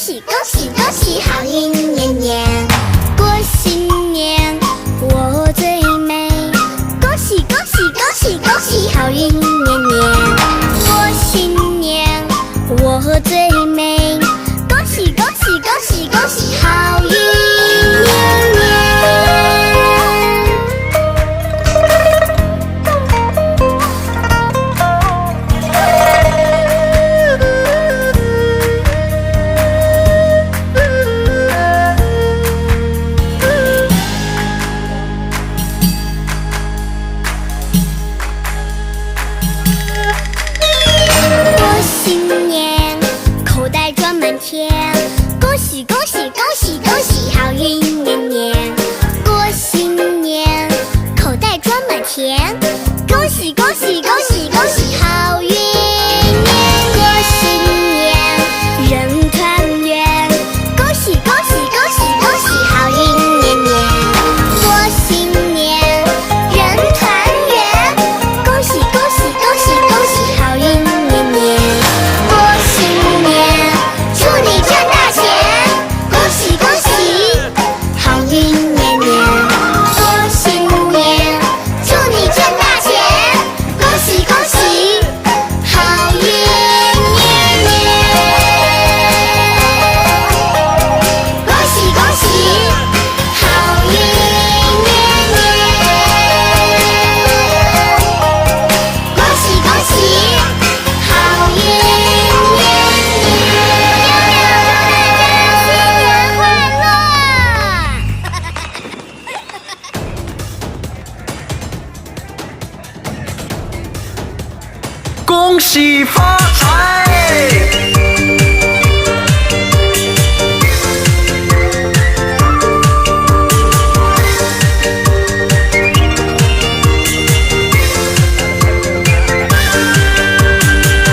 喜恭喜恭喜，好运年年。过新年我最美，恭喜恭喜恭喜恭喜，好运年年。过新年我最美，恭喜恭喜恭喜恭喜，好运年年。恭喜恭喜恭喜恭喜，好运年年。过新年口袋装满钱，恭喜恭喜恭喜恭喜，好运年年。过新年人团圆，恭喜恭喜恭喜恭喜，好运年年。过新年人团圆，恭喜恭喜恭喜恭喜，好运年年。过新年祝你赚大钱，恭喜恭喜，好运年年。过新年祝你赚大钱，恭喜恭喜，好运年年。恭喜恭喜，好运年年。恭喜恭喜，好运年年。恭喜发财！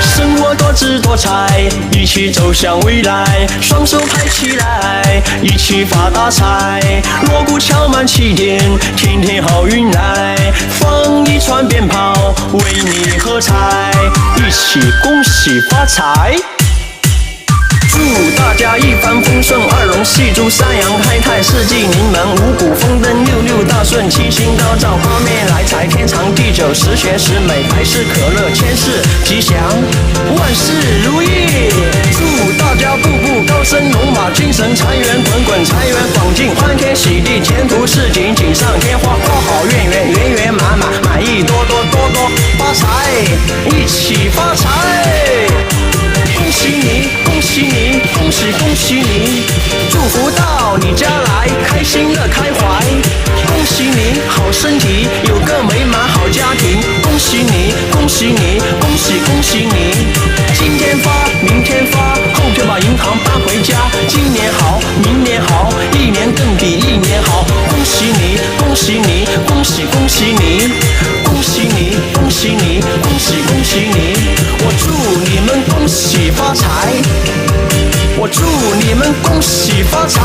生活多姿多彩，一起走向未来，双手拍起来，一起发大财。锣鼓敲满起点，天天好运来，放一串鞭炮，为你喝彩，一起恭喜发财。祝大家一帆风顺，二龙戏珠，三阳开泰，四季临门，五谷丰登，六六大顺，七星高照，八面来财，天长地久，十全十美，百事可乐，千事吉祥，万事如意。祝大家步步高升，龙马精神，财源滚滚，财源广进，欢天喜地，前途似锦，锦上添花，花好月圆，圆圆满满，满意多多，多多发财，一起发财。恭喜你，恭喜你，恭喜恭喜你，祝福到你家来，开心乐开怀。恭喜你，好身体，有个美满好家庭。恭喜你，恭喜你，恭喜恭喜你，今天发，明天发，后天把银行搬回家。今年好，明年好，一年更比一年好。恭喜你，恭喜你，恭喜恭喜你，恭喜你，恭喜你，恭喜恭喜你，我祝你们恭喜发财，我祝你们恭喜发财。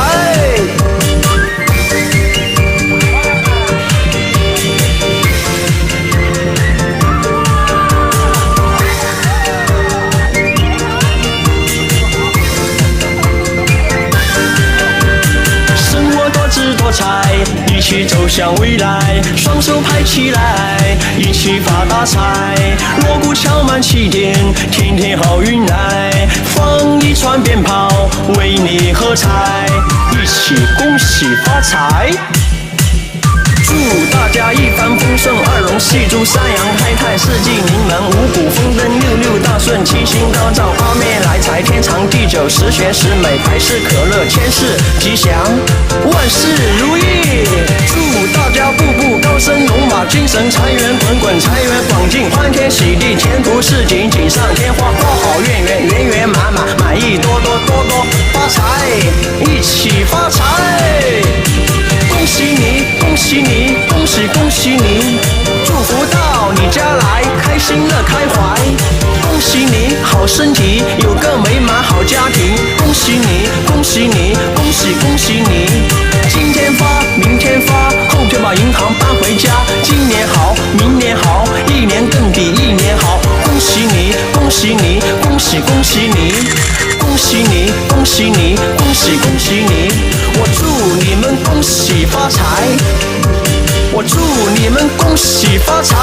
生活多姿多彩，一起走向未来，双手拍起来，一起发大财。锣鼓敲满起点，天天好运来，放一串鞭炮，为你喝彩，一起恭喜发财。祝大家一帆风顺，二龙戏珠，三阳开泰，四季临门，五谷丰登，六六大顺，七星高照，八面来财，天长地久，十全十美，百事可乐，千事吉祥，万事如意。祝大家步步高升，龙马精神，财源滚滚，财源广进，欢天喜地，前途似锦，锦上添花，花好月圆，圆圆满满，满意多多，多多发财，一起发财。恭喜你，恭喜你，恭喜恭喜你，祝福到你家来，开心乐开怀。恭喜你，好身体，有个美满好家庭。恭喜你，恭喜你，恭喜恭喜你，今天发，明天发，后天把银行搬回家。今年好，明年好，一年更比一年好。恭喜你，恭喜你，恭喜恭喜你，恭恭喜你，恭喜你，恭喜恭喜你！我祝你们恭喜发财，我祝你们恭喜发财。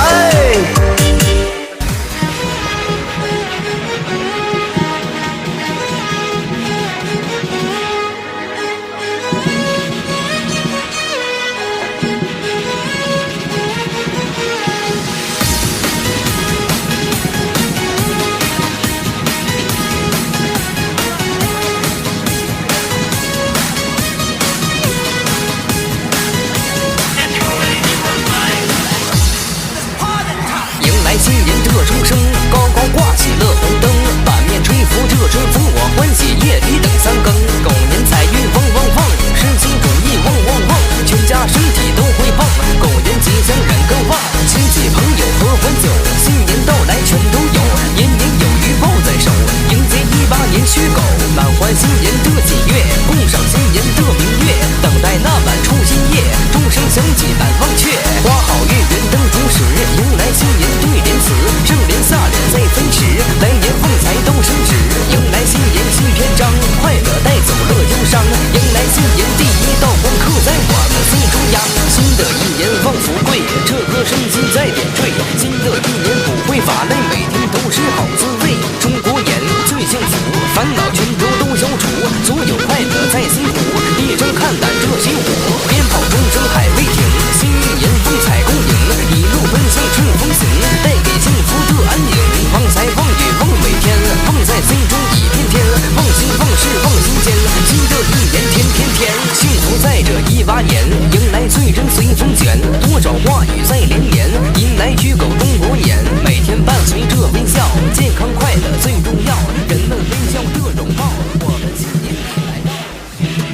新年这钟声，高高挂起了红灯，满面吹拂这春风，我欢喜夜里等三更。狗年财运旺旺旺，身心主义旺旺旺，全家身体都会棒。狗年吉祥人更旺，亲戚朋友喝欢酒，新年到来全都有，年年有余抱在手，迎接18年虚狗，满怀新年的喜悦，共赏新年的明月，等待那晚除夕夜，钟声响起难忘却。花好月圆灯烛时，迎来新年对联词，正联下联再分时，来年凤财都升值，迎来新年新篇章，快乐带走了忧伤，迎来新年第一道光刻在我们心中央。新的一年旺富贵，这颗生机在点缀，新的一年不会乏累，每天都是好滋味。中国人最幸福，烦恼全都消除，所有快乐在心头，一睁看胆这心火，鞭炮钟声还未停，新一年风采共迎，一路奔向顺风行，带给幸福的安宁。旺财旺运旺每天，旺在心中一片天，旺心旺事旺心间，新的一年天天天，幸福在这18年，迎来岁针随风卷，多少话语在连连，迎来虚狗中国年，每天伴随着微笑，健康快乐最重要，人们微笑的拥抱，我们新年来到。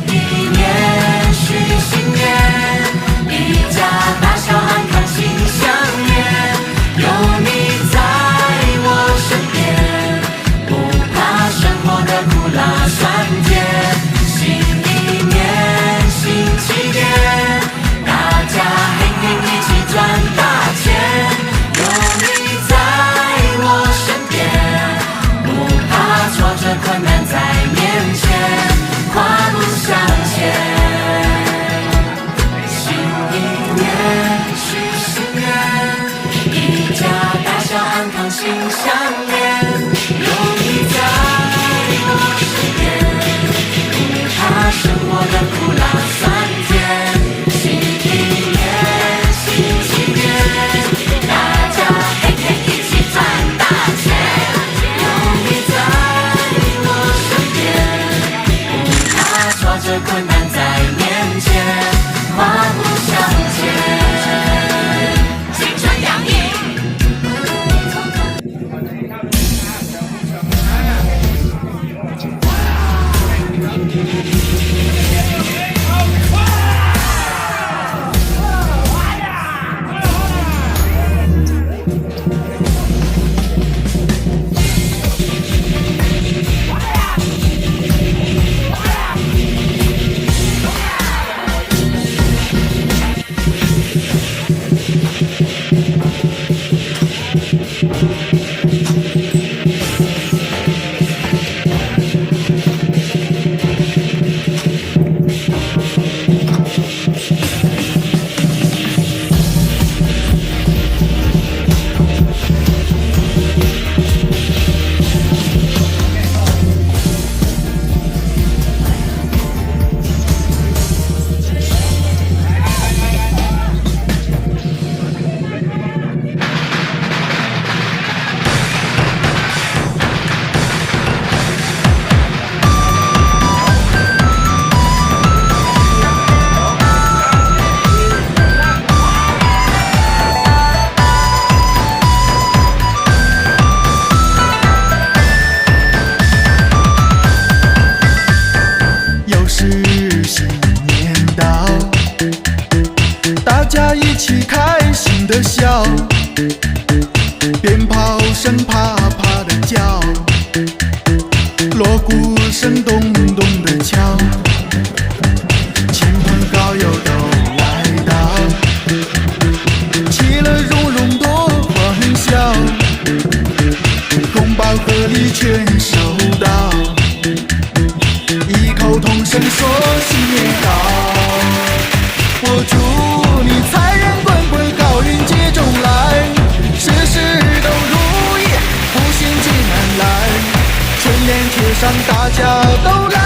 一年许新年，一家大小安康心相连，有你在我身边，不怕生活的苦辣酸甜。新一年新起点，大家嘿嘿一起赚大钱，有你在我身边，不怕挫折困难在面前，跨步向前。新一年许新愿，一家大小安康心相连，有你在我身边，不怕生活的苦辣酸甜。新一年新起点，大家嘿嘿一起赚大钱，有你在我身边，不怕挫折困难在面前，跨步向前。青春洋溢。的笑，鞭炮声啪啪的叫，锣鼓声咚咚的敲，亲朋好友都来到，其乐融融多欢笑，红包盒里全收到。街上大家都来